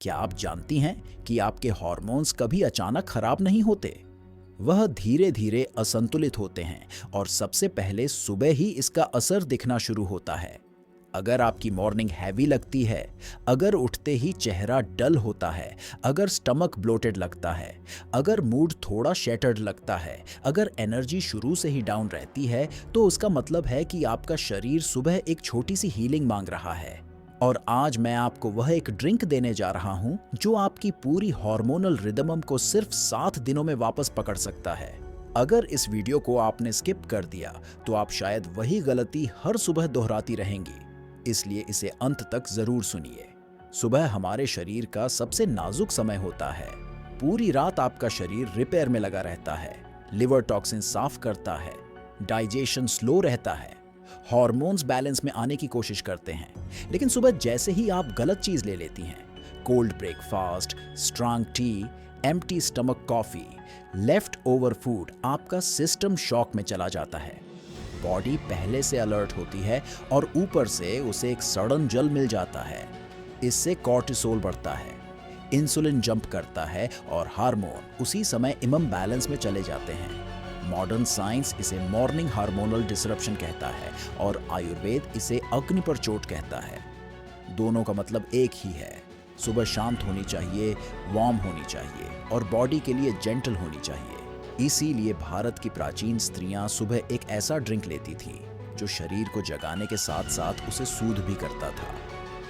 क्या आप जानती हैं कि आपके हार्मोन्स कभी अचानक खराब नहीं होते? वह धीरे धीरे असंतुलित होते हैं और सबसे पहले सुबह ही इसका असर दिखना शुरू होता है। अगर आपकी मॉर्निंग हैवी लगती है, अगर उठते ही चेहरा डल होता है, अगर स्टमक ब्लोटेड लगता है, अगर मूड थोड़ा शैटर्ड लगता है, अगर एनर्जी शुरू से ही डाउन रहती है, तो उसका मतलब है कि आपका शरीर सुबह एक छोटी सी हीलिंग मांग रहा है। और आज मैं आपको वह एक ड्रिंक देने जा रहा हूं जो आपकी पूरी हार्मोनल रिदम को सिर्फ 7 दिनों में वापस पकड़ सकता है। अगर इस वीडियो को आपने स्किप कर दिया तो आप शायद वही गलती हर सुबह दोहराती रहेंगी, इसलिए इसे अंत तक जरूर सुनिए। सुबह हमारे शरीर का सबसे नाजुक समय होता है। पूरी रात आपका शरीर रिपेयर में लगा रहता है, लिवर टॉक्सिन साफ करता है, डाइजेशन स्लो रहता है, हार्मोन्स बैलेंस में आने की कोशिश करते हैं। लेकिन सुबह जैसे ही आप गलत चीज ले लेती हैं, cold breakfast, strong T, empty stomach coffee, left over food, आपका सिस्टम शॉक में चला जाता है। बॉडी पहले से अलर्ट होती है और ऊपर से उसे एक सडन जल मिल जाता है। इससे कॉर्टिसोल बढ़ता है, इंसुलिन जंप करता है और हार्मोन उसी समय इम्बैलेंस में चले जाते हैं। मॉडर्न साइंस इसे मॉर्निंग हार्मोनल डिसरप्शन कहता है और आयुर्वेद इसे अग्नि पर चोट कहता है। दोनों का मतलब एक ही है। सुबह शांत होनी चाहिए, वार्म होनी चाहिए और बॉडी के लिए जेंटल होनी चाहिए। इसीलिए भारत की प्राचीन स्त्रियां सुबह एक ऐसा ड्रिंक लेती थीं जो शरीर को जगाने के साथ साथ उसे सूद भी करता था।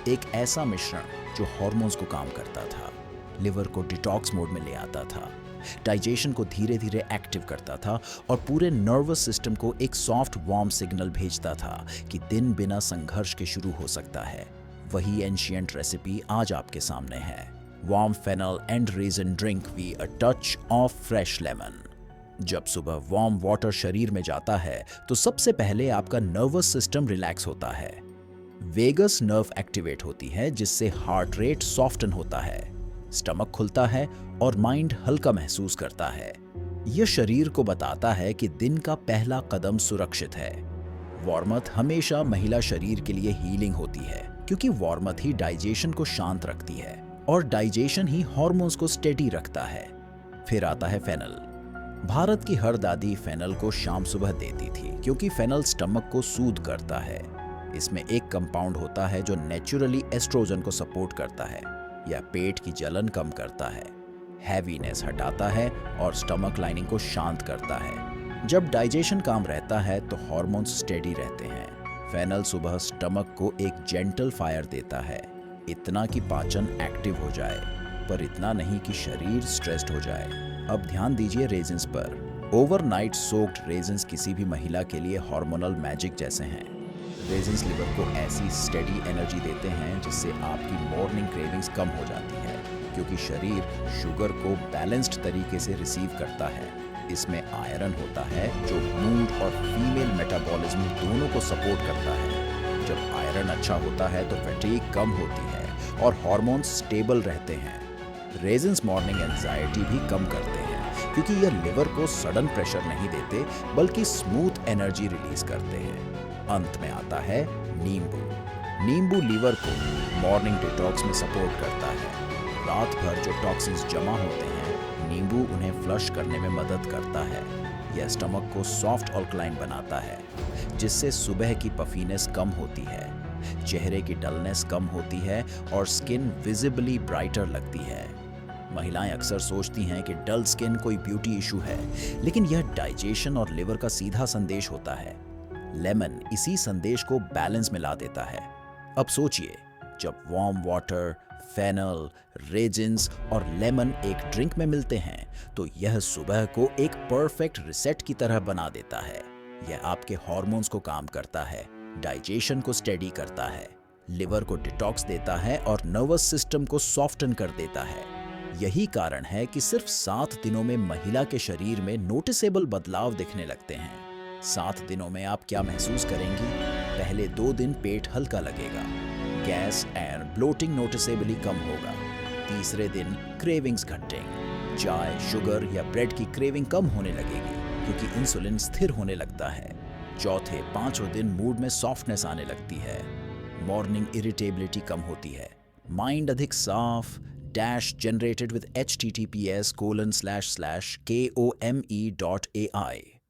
एक ऐसा मिश्रण जो हार्मोन्स को काम करता था, लिवर को डिटॉक्स मोड में ले आता था, डाइजेशन को धीरे धीरे एक्टिव करता था और पूरे नर्वस सिस्टम को एक सॉफ्ट वार्म सिग्नल भेजता था कि दिन बिना संघर्ष के शुरू हो सकता है। वही एंशिएंट रेसिपी आज आपके सामने है। Warm fennel and raisin drink with a touch of fresh lemon. जब सुबह वार्म वाटर शरीर में जाता है तो सबसे पहले आपका नर्वस सिस्टम रिलैक्स होता है। वेगस नर्व एक्टिवेट होती है जिससे हार्ट रेट सॉफ्टन होता है, स्टमक खुलता है और माइंड हल्का महसूस करता है। यह शरीर को बताता है कि दिन का पहला कदम सुरक्षित है। वार्मथ हमेशा महिला शरीर के लिए हीलिंग होती है क्योंकि वार्मथ ही डाइजेशन को शांत रखती है और डाइजेशन ही हार्मोन्स को स्टेडी रखता है। फिर आता है फेनल। भारत की हर दादी फेनल को शाम सुबह देती थी क्योंकि फेनल स्टमक को सूद करता है। इसमें एक कंपाउंड होता है जो नेचुरली एस्ट्रोजन को सपोर्ट करता है या पेट की जलन कम करता है, हैवीनेस हटाता है और स्टमक लाइनिंग को शांत करता है। जब डाइजेशन काम रहता है तो हार्मोन्स स्टेडी रहते हैं। फेनल सुबह स्टमक को एक जेंटल फायर देता है, इतना कि पाचन एक्टिव हो जाए पर इतना नहीं कि शरीर स्ट्रेस्ड हो जाए। अब ध्यान दीजिए रेजिन्स पर। ओवरनाइट सोक्ड रेजिन्स किसी भी महिला के लिए हार्मोनल मैजिक जैसे हैं। रेजिन्स लिवर को ऐसी स्टेडी एनर्जी देते हैं जिससे आपकी मॉर्निंग क्रेविंग्स कम हो जाती है क्योंकि शरीर शुगर को बैलेंस्ड तरीके से रिसीव करता है। इसमें आयरन होता है जो मूड और फीमेल मेटाबॉलिज्म दोनों को सपोर्ट करता है। जब आयरन अच्छा होता है तो फैटीग कम होती है और हार्मोन्स स्टेबल रहते हैं। रेजिन्स मॉर्निंग एंजाइटी भी कम करते हैं क्योंकि यह लिवर को सडन प्रेशर नहीं देते बल्कि स्मूथ एनर्जी रिलीज करते हैं। अंत में आता है नींबू। नींबू लिवर को मॉर्निंग डिटॉक्स में सपोर्ट करता है। रात भर जो टॉक्सिन्स जमा होते हैं, नींबू उन्हें फ्लश करने में मदद करता है। यह स्टमक को सॉफ्ट अल्कलाइन बनाता है जिससे सुबह की पफीनेस कम होती है, चेहरे की डलनेस कम होती है और स्किन विजिबली ब्राइटर लगती है। महिलाएं अक्सर सोचती हैं कि डल स्किन कोई ब्यूटी इशू है, लेकिन यह डाइजेशन और लिवर का सीधा संदेश होता है। लेमन इसी संदेश को बैलेंस में ला देता है। अब सोचिए, जब वार्म वाटर, फेनल, रेजिन्स और लेमन एक ड्रिंक में मिलते हैं तो यह सुबह को एक परफेक्ट रिसेट की तरह बना देता है। यह आपके हार्मोन्स को काम करता है, डाइजेशन को स्टेडी करता है, लिवर को डिटॉक्स देता है और नर्वस सिस्टम को सॉफ्टन कर देता है। यही कारण है कि सिर्फ 7 दिनों में महिला के शरीर में नोटिसेबल बदलाव दिखने लगते हैं। 7 दिनों में आप क्या महसूस करेंगी? पहले 2 दिन पेट हल्का लगेगा, गैस एंड ब्लोटिंग नोटिसेबली कम होगा। तीसरे दिन क्रेविंग्स घटेंगे, चाय, शुगर या ब्रेड की क्रेविंग कम होने लगेगी क्योंकि इंसुलिन स्थिर होने लगता है। चौथे 5वें दिन मूड में सॉफ्टनेस आने लगती है, मॉर्निंग इरिटेबिलिटी कम होती है, माइंड अधिक साफ, dash generated with https://kome.ai.